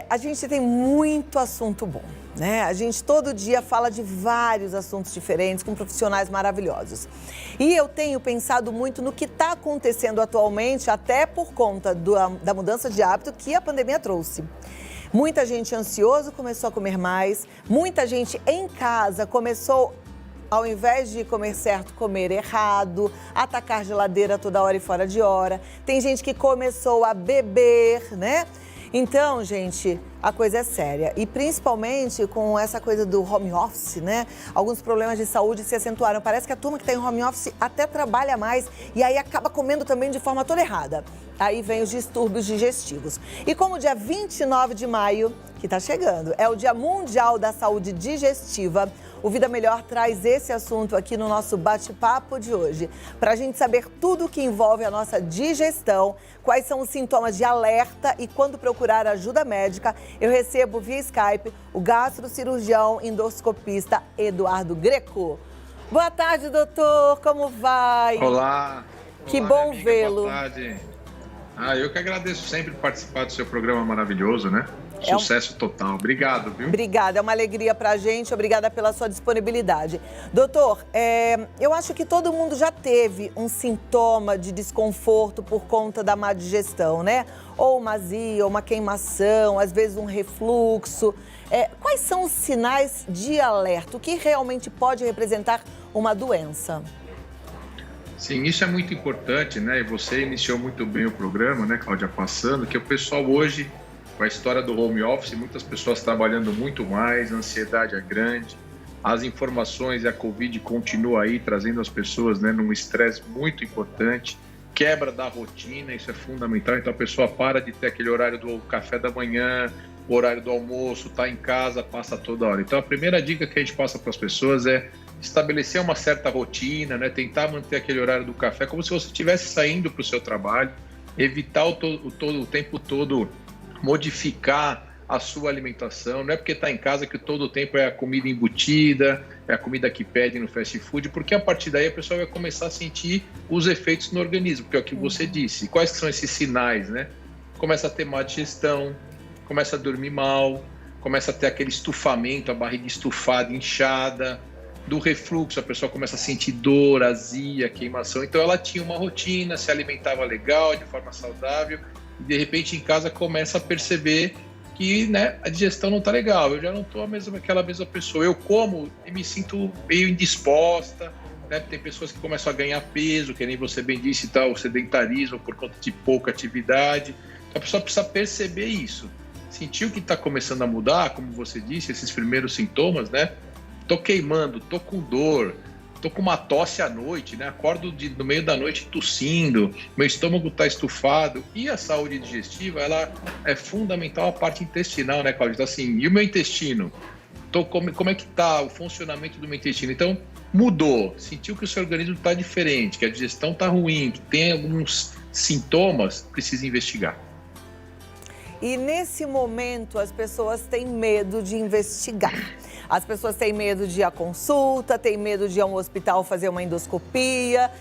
A gente tem muito assunto bom, né? A gente todo dia fala de vários assuntos diferentes com profissionais maravilhosos. E eu tenho pensado muito no que está acontecendo atualmente, até por conta da mudança de hábito que a pandemia trouxe. Muita gente ansiosa começou a comer mais, muita gente em casa começou, ao invés de comer certo, comer errado, atacar geladeira toda hora e fora de hora. Tem gente que começou a beber, né? Então, gente, a coisa é séria. E principalmente com essa coisa do home office, né? Alguns problemas de saúde se acentuaram. Parece que a turma que está em home office até trabalha mais e aí acaba comendo também de forma toda errada. Aí vem os distúrbios digestivos. E como o dia 29 de maio, que está chegando, é o Dia Mundial da Saúde Digestiva, o Vida Melhor traz esse assunto aqui no nosso bate-papo de hoje. Para a gente saber tudo o que envolve a nossa digestão, quais são os sintomas de alerta e quando procurar ajuda médica, eu recebo via Skype o gastrocirurgião endoscopista Eduardo Greco. Boa tarde, doutor. Como vai? Olá. Que Olá, bom minha amiga. vê-lo. Boa tarde. Eu que agradeço sempre participar do seu programa maravilhoso, né? Sucesso total. Obrigado, viu? Obrigada, é uma alegria pra gente. Obrigada pela sua disponibilidade. Doutor, eu acho que todo mundo já teve um sintoma de desconforto por conta da má digestão, né? Ou uma azia, ou uma queimação, às vezes um refluxo. Quais são os sinais de alerta? O que realmente pode representar uma doença? Sim, isso é muito importante, né? E você iniciou muito bem o programa, né, Cláudia, passando, que o pessoal hoje, com a história do home office, muitas pessoas trabalhando muito mais, a ansiedade é grande, as informações e a Covid continua aí trazendo as pessoas, né, num estresse muito importante, quebra da rotina, isso é fundamental, então a pessoa para de ter aquele horário do café da manhã, o horário do almoço, tá em casa, passa toda hora. Então a primeira dica que a gente passa para as pessoas é estabelecer uma certa rotina, né? Tentar manter aquele horário do café como se você estivesse saindo para o seu trabalho, evitar o tempo todo modificar a sua alimentação. Não é porque está em casa que todo o tempo é a comida embutida, é a comida que pede no fast food, porque a partir daí a pessoa vai começar a sentir os efeitos no organismo, que é o que você disse. Quais são esses sinais, né? Começa a ter má digestão, começa a dormir mal, começa a ter aquele estufamento, a barriga estufada, inchada. Do refluxo, a pessoa começa a sentir dor, azia, queimação. Então ela tinha uma rotina, se alimentava legal, de forma saudável, e de repente em casa começa a perceber que, né, a digestão não está legal, eu já não estou aquela mesma pessoa. Eu como e me sinto meio indisposta, né? Tem pessoas que começam a ganhar peso, que nem você bem disse, tá, o sedentarismo por conta de pouca atividade. Então a pessoa precisa perceber isso. Sentiu que está começando a mudar, como você disse, esses primeiros sintomas, né? Tô queimando, tô com dor, tô com uma tosse à noite, né? Acordo no meio da noite tossindo, meu estômago tá estufado. E a saúde digestiva, ela é fundamental a parte intestinal, né, Cláudia? Então, assim, e o meu intestino? Como é que tá o funcionamento do meu intestino? Então, mudou, sentiu que o seu organismo tá diferente, que a digestão tá ruim, que tem alguns sintomas, precisa investigar. E nesse momento as pessoas têm medo de investigar. As pessoas têm medo de ir à consulta, têm medo de ir a um hospital fazer uma endoscopia.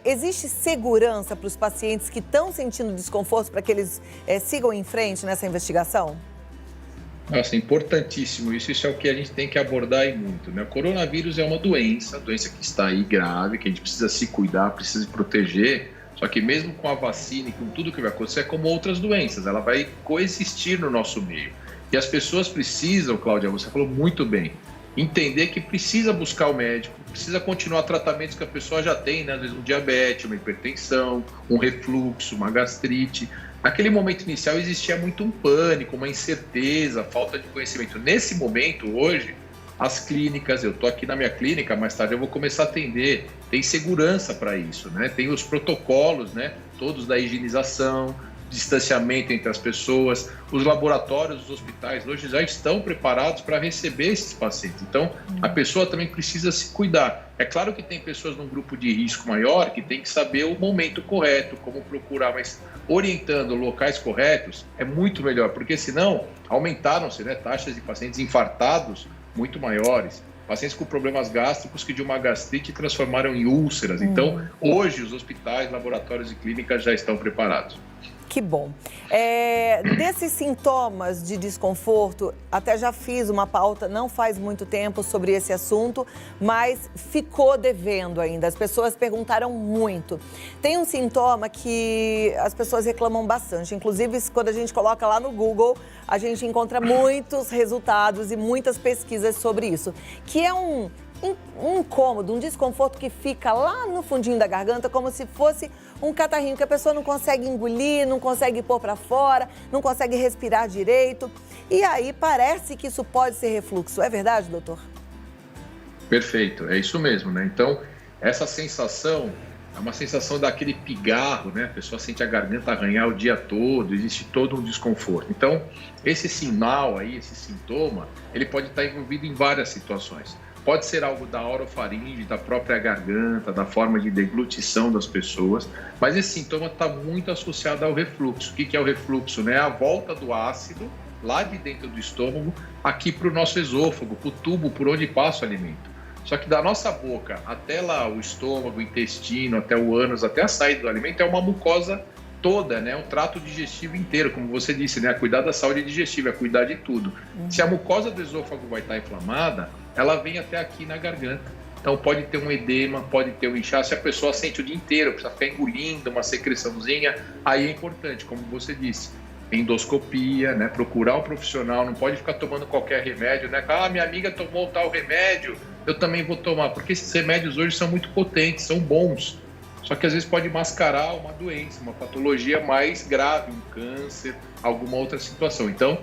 Existe segurança para os pacientes que estão sentindo desconforto para que eles sigam em frente nessa investigação? Nossa, importantíssimo isso. Isso é o que a gente tem que abordar aí muito, né? O coronavírus é uma doença que está aí grave, que a gente precisa se cuidar, precisa se proteger. Só que mesmo com a vacina e com tudo que vai acontecer, é como outras doenças, ela vai coexistir no nosso meio. E as pessoas precisam, Cláudia, você falou muito bem, entender que precisa buscar o médico, precisa continuar tratamentos que a pessoa já tem, né? Às vezes um diabetes, uma hipertensão, um refluxo, uma gastrite. Naquele momento inicial existia muito um pânico, uma incerteza, falta de conhecimento. Nesse momento, hoje, as clínicas, eu estou aqui na minha clínica, mais tarde eu vou começar a atender, tem segurança para isso, né? Tem os protocolos, né? Todos da higienização, distanciamento entre as pessoas, os laboratórios dos hospitais hoje já estão preparados para receber esses pacientes. Então, a pessoa também precisa se cuidar. É claro que tem pessoas num grupo de risco maior que tem que saber o momento correto, como procurar, mas orientando locais corretos é muito melhor, porque senão aumentaram-se, né, taxas de pacientes infartados muito maiores, pacientes com problemas gástricos que de uma gastrite transformaram em úlceras. Então, hoje os hospitais, laboratórios e clínicas já estão preparados. Que bom. Desses sintomas de desconforto, até já fiz uma pauta não faz muito tempo sobre esse assunto, mas ficou devendo ainda. As pessoas perguntaram muito. Tem um sintoma que as pessoas reclamam bastante. Inclusive, quando a gente coloca lá no Google, a gente encontra muitos resultados e muitas pesquisas sobre isso, que é um incômodo, um desconforto que fica lá no fundinho da garganta, como se fosse um catarrinho que a pessoa não consegue engolir, não consegue pôr para fora, não consegue respirar direito. E aí parece que isso pode ser refluxo. É verdade, doutor? Perfeito, é isso mesmo, né? Então, essa sensação é uma sensação daquele pigarro, né? A pessoa sente a garganta arranhar o dia todo, existe todo um desconforto. Então, esse sinal aí, esse sintoma, ele pode estar envolvido em várias situações. Pode ser algo da orofaringe, da própria garganta, da forma de deglutição das pessoas, mas esse sintoma está muito associado ao refluxo. O que é o refluxo? É a volta do ácido lá de dentro do estômago, aqui para o nosso esôfago, para o tubo por onde passa o alimento. Só que da nossa boca até lá o estômago, o intestino, até o ânus, até a saída do alimento é uma mucosa toda, né? Um trato digestivo inteiro, como você disse, né? Cuidar da saúde digestiva, é cuidar de tudo. Se a mucosa do esôfago vai estar inflamada, ela vem até aqui na garganta. Então pode ter um edema, pode ter um inchaço, a pessoa sente o dia inteiro, precisa ficar engolindo uma secreçãozinha, aí é importante, como você disse, endoscopia, né? Procurar um profissional, não pode ficar tomando qualquer remédio, né? Ah, minha amiga tomou tal remédio, eu também vou tomar, porque esses remédios hoje são muito potentes, são bons, só que às vezes pode mascarar uma doença, uma patologia mais grave, um câncer, alguma outra situação. Então,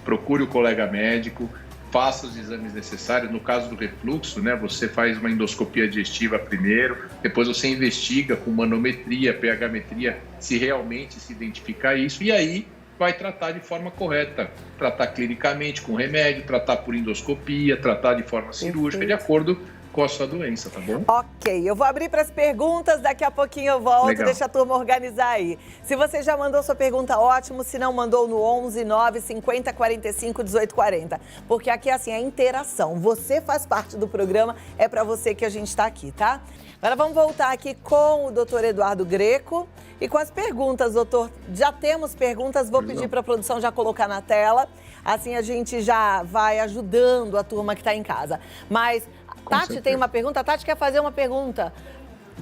procure o colega médico, faça os exames necessários. No caso do refluxo, né, você faz uma endoscopia digestiva primeiro, depois você investiga com manometria, pH-metria, se realmente se identificar isso, e aí vai tratar de forma correta, tratar clinicamente com remédio, tratar por endoscopia, tratar de forma cirúrgica, de acordo com a sua doença, tá bom? Ok, eu vou abrir para as perguntas, daqui a pouquinho eu volto, Legal. Deixa a turma organizar aí. Se você já mandou sua pergunta, ótimo, se não mandou no 11 9 50 45 18 40, porque aqui assim, é interação, você faz parte do programa, é para você que a gente está aqui, tá? Agora vamos voltar aqui com o doutor Eduardo Greco e com as perguntas, doutor. Já temos perguntas, vou pedir para a produção já colocar na tela, assim a gente já vai ajudando a turma que está em casa. Mas Tati tem uma pergunta? A Tati quer fazer uma pergunta?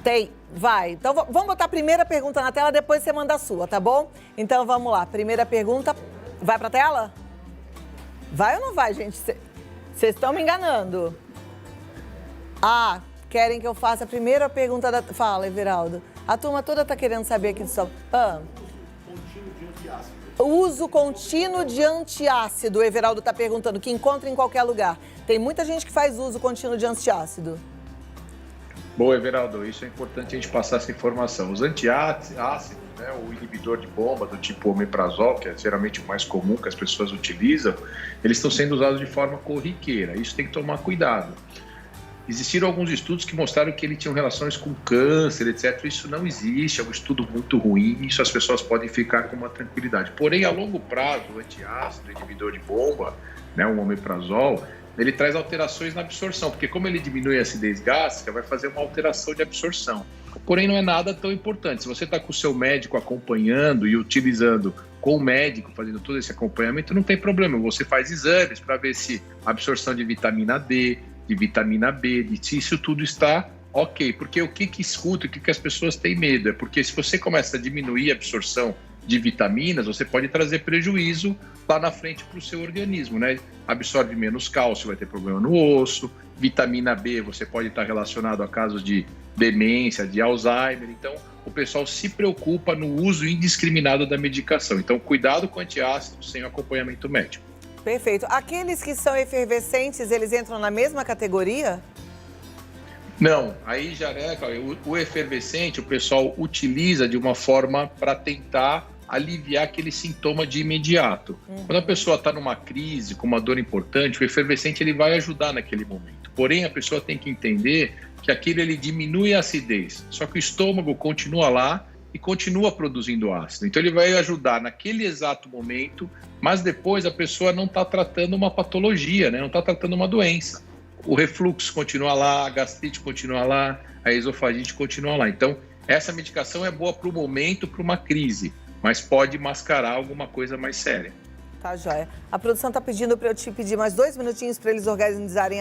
Tem, vai. Então vamos botar a primeira pergunta na tela, depois você manda a sua, tá bom? Então vamos lá, primeira pergunta, vai pra tela? Vai ou não vai, gente? Vocês estão me enganando. Ah, querem que eu faça a primeira pergunta da... Fala, Everaldo. A turma toda tá querendo saber aqui do som. Uso contínuo de antiácido, o Everaldo está perguntando, que encontra em qualquer lugar. Tem muita gente que faz uso contínuo de antiácido. Boa, Everaldo, isso é importante a gente passar essa informação. Os antiácidos, né, o inibidor de bomba do tipo omeprazol, que é geralmente o mais comum que as pessoas utilizam, eles estão sendo usados de forma corriqueira. Isso tem que tomar cuidado. Existiram alguns estudos que mostraram que ele tinha relações com câncer, etc. Isso não existe, é um estudo muito ruim, isso as pessoas podem ficar com uma tranquilidade. Porém, a longo prazo, o antiácido, o inibidor de bomba, né, o omeprazol, ele traz alterações na absorção, porque como ele diminui a acidez gástrica, vai fazer uma alteração de absorção. Porém, não é nada tão importante. Se você está com o seu médico acompanhando e utilizando com o médico, fazendo todo esse acompanhamento, não tem problema. Você faz exames para ver se a absorção de vitamina D, de vitamina B, se isso tudo está ok. Porque o que escuta, o que as pessoas têm medo? É porque se você começa a diminuir a absorção de vitaminas, você pode trazer prejuízo lá na frente para o seu organismo, né? Absorve menos cálcio, vai ter problema no osso. Vitamina B, você pode estar relacionado a casos de demência, de Alzheimer. Então, o pessoal se preocupa no uso indiscriminado da medicação. Então, cuidado com antiácido sem o acompanhamento médico. Perfeito. Aqueles que são efervescentes, eles entram na mesma categoria? Não, aí já é, o efervescente o pessoal utiliza de uma forma para tentar aliviar aquele sintoma de imediato. Quando a pessoa está numa crise, com uma dor importante, o efervescente ele vai ajudar naquele momento. Porém, a pessoa tem que entender que aquilo ele diminui a acidez, só que o estômago continua lá e continua produzindo ácido. Então ele vai ajudar naquele exato momento, mas depois a pessoa não está tratando uma patologia, né? Não está tratando uma doença. O refluxo continua lá, a gastrite continua lá, a esofagite continua lá. Então essa medicação é boa para o momento, para uma crise, mas pode mascarar alguma coisa mais séria. Tá, joia. A produção tá pedindo para eu te pedir mais 2 minutinhos para eles organizarem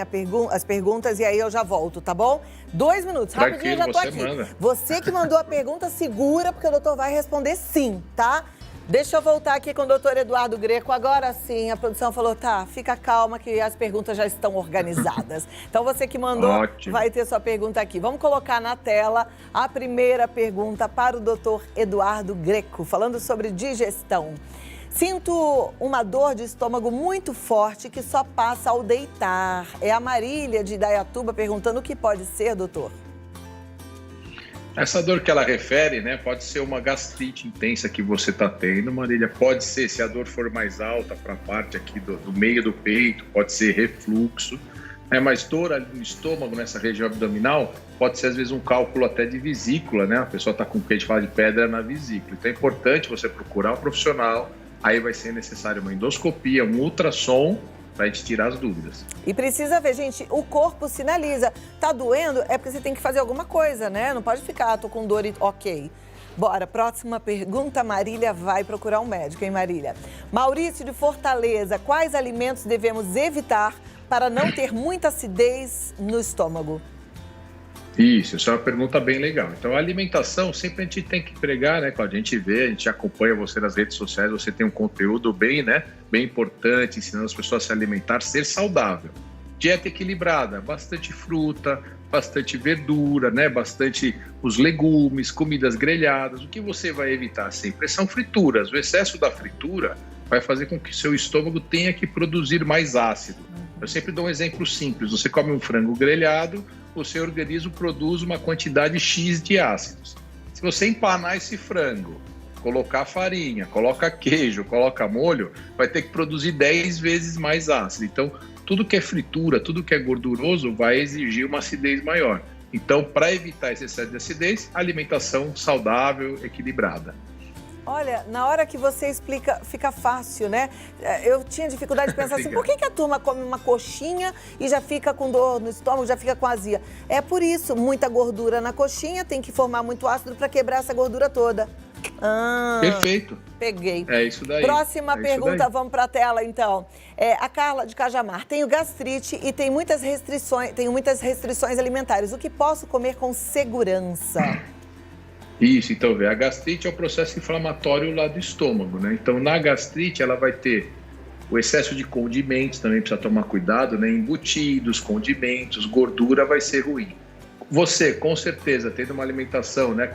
as perguntas e aí eu já volto, tá bom? 2 minutos, rapidinho, eu já tô aqui. Manda. Você que mandou a pergunta, segura, porque o doutor vai responder sim, tá? Deixa eu voltar aqui com o doutor Eduardo Greco. Agora sim, a produção falou, tá, fica calma que as perguntas já estão organizadas. Então você que mandou, vai ter sua pergunta aqui. Vamos colocar na tela a primeira pergunta para o doutor Eduardo Greco, falando sobre digestão. Sinto uma dor de estômago muito forte que só passa ao deitar. É a Marília de Indaiatuba perguntando o que pode ser, doutor. Essa dor que ela refere, né, pode ser uma gastrite intensa que você está tendo, Marília. Pode ser, se a dor for mais alta para a parte aqui do meio do peito, pode ser refluxo. Mas dor ali no estômago, nessa região abdominal, pode ser às vezes um cálculo até de vesícula, né? A pessoa está com o que a gente fala de pedra na vesícula. Então é importante você procurar um profissional. Aí vai ser necessário uma endoscopia, um ultrassom, para a gente tirar as dúvidas. E precisa ver, gente, o corpo sinaliza. Tá doendo? É porque você tem que fazer alguma coisa, né? Não pode ficar, tô com dor e ok. Bora, próxima pergunta, Marília vai procurar um médico, hein, Marília? Maurício de Fortaleza, quais alimentos devemos evitar para não ter muita acidez no estômago? Isso, essa é uma pergunta bem legal. Então, a alimentação, sempre a gente tem que pregar, né? Quando a gente vê, a gente acompanha você nas redes sociais, você tem um conteúdo bem, né? Bem importante, ensinando as pessoas a se alimentar, ser saudável. Dieta equilibrada, bastante fruta, bastante verdura, né? Bastante os legumes, comidas grelhadas. O que você vai evitar sempre são frituras. O excesso da fritura vai fazer com que seu estômago tenha que produzir mais ácido. Eu sempre dou um exemplo simples. Você come um frango grelhado, o seu organismo produz uma quantidade X de ácidos. Se você empanar esse frango, colocar farinha, coloca queijo, coloca molho, vai ter que produzir 10 vezes mais ácido. Então, tudo que é fritura, tudo que é gorduroso vai exigir uma acidez maior. Então, para evitar esse excesso de acidez, alimentação saudável, equilibrada. Olha, na hora que você explica, fica fácil, né? Eu tinha dificuldade de pensar assim, por que a turma come uma coxinha e já fica com dor no estômago, já fica com azia? É por isso, muita gordura na coxinha, tem que formar muito ácido para quebrar essa gordura toda. Perfeito. Peguei. É isso daí. Próxima pergunta, vamos para a tela então. A Carla de Cajamar, tenho gastrite e tenho muitas restrições alimentares. O que posso comer com segurança? Isso, então, a gastrite é o processo inflamatório lá do estômago, né? Então, na gastrite, ela vai ter o excesso de condimentos, também precisa tomar cuidado, né? Embutidos, condimentos, gordura vai ser ruim. Você, com certeza, tendo uma alimentação, né,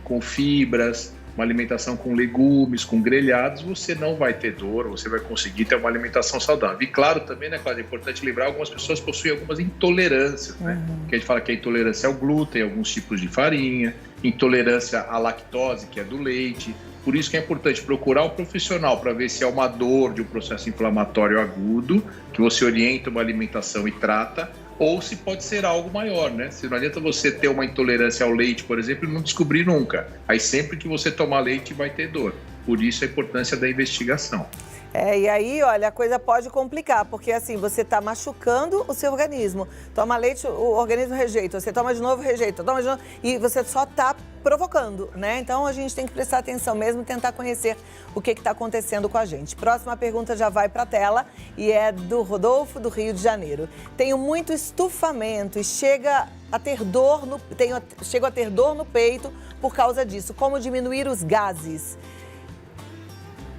com fibras, uma alimentação com legumes, com grelhados, você não vai ter dor, você vai conseguir ter uma alimentação saudável. E claro também, né, Cláudia, é importante lembrar, algumas pessoas possuem algumas intolerâncias, né? Que a gente fala que a intolerância ao glúten, alguns tipos de farinha, intolerância à lactose, que é do leite. Por isso que é importante procurar um profissional para ver se é uma dor de um processo inflamatório agudo, que você orienta uma alimentação e trata, ou se pode ser algo maior, né? Se não adianta você ter uma intolerância ao leite, por exemplo, e não descobrir nunca. Aí sempre que você tomar leite vai ter dor. Por isso a importância da investigação. E aí, olha, a coisa pode complicar, porque assim, você está machucando o seu organismo. Toma leite, o organismo rejeita, você toma de novo, rejeita, toma de novo, e você só está provocando, né? Então a gente tem que prestar atenção mesmo, tentar conhecer o que está acontecendo com a gente. Próxima pergunta já vai para a tela e é do Rodolfo, do Rio de Janeiro. Tenho muito estufamento e chego a ter dor no peito por causa disso. Como diminuir os gases?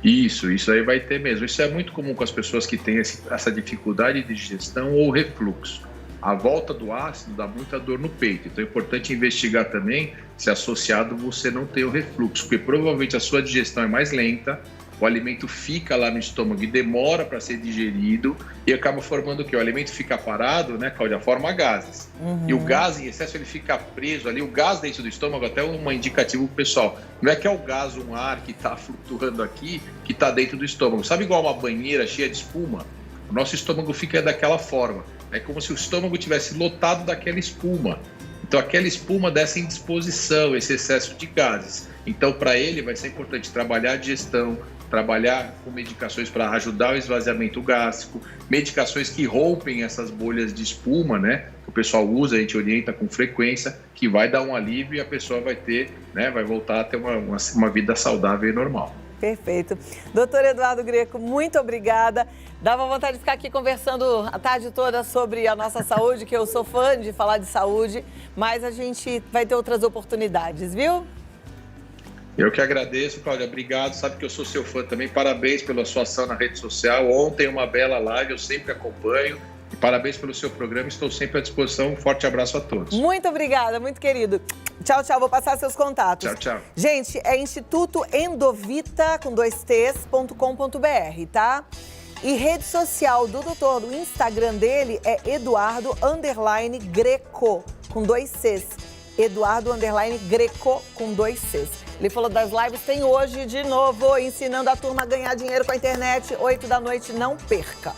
Isso aí vai ter mesmo. Isso é muito comum com as pessoas que têm essa dificuldade de digestão ou refluxo. A volta do ácido dá muita dor no peito. Então é importante investigar também se associado você não tem o refluxo, porque provavelmente a sua digestão é mais lenta, o alimento fica lá no estômago e demora para ser digerido e acaba formando o quê? O alimento fica parado, né, Cláudia? Forma gases. E o gás em excesso, ele fica preso ali. O gás dentro do estômago, até um indicativo pro pessoal. Não é que é o gás, um ar que está flutuando aqui, que está dentro do estômago. Sabe igual uma banheira cheia de espuma? O nosso estômago fica daquela forma. É como se o estômago tivesse lotado daquela espuma. Então, aquela espuma dessa indisposição, esse excesso de gases. Então, para ele, vai ser importante trabalhar a digestão, trabalhar com medicações para ajudar o esvaziamento gástrico, medicações que rompem essas bolhas de espuma, né? Que o pessoal usa, a gente orienta com frequência, que vai dar um alívio e a pessoa vai ter, né? Vai voltar a ter uma vida saudável e normal. Perfeito. Doutor Eduardo Greco, muito obrigada. Dava vontade de ficar aqui conversando a tarde toda sobre a nossa saúde, que eu sou fã de falar de saúde, mas a gente vai ter outras oportunidades, viu? Eu que agradeço, Cláudia. Obrigado. Sabe que eu sou seu fã também. Parabéns pela sua ação na rede social. Ontem uma bela live, eu sempre acompanho. E parabéns pelo seu programa. Estou sempre à disposição. Um forte abraço a todos. Muito obrigada, muito querido. Tchau, tchau. Vou passar seus contatos. Tchau, tchau. Gente, é Instituto Endovita, com 2T's.com.br, tá? E rede social do doutor, o Instagram dele é Eduardo_Greco, com 2C's. Eduardo_Greco, com 2C's. Ele falou das lives, tem hoje de novo, ensinando a turma a ganhar dinheiro com a internet, 8 da noite, não perca.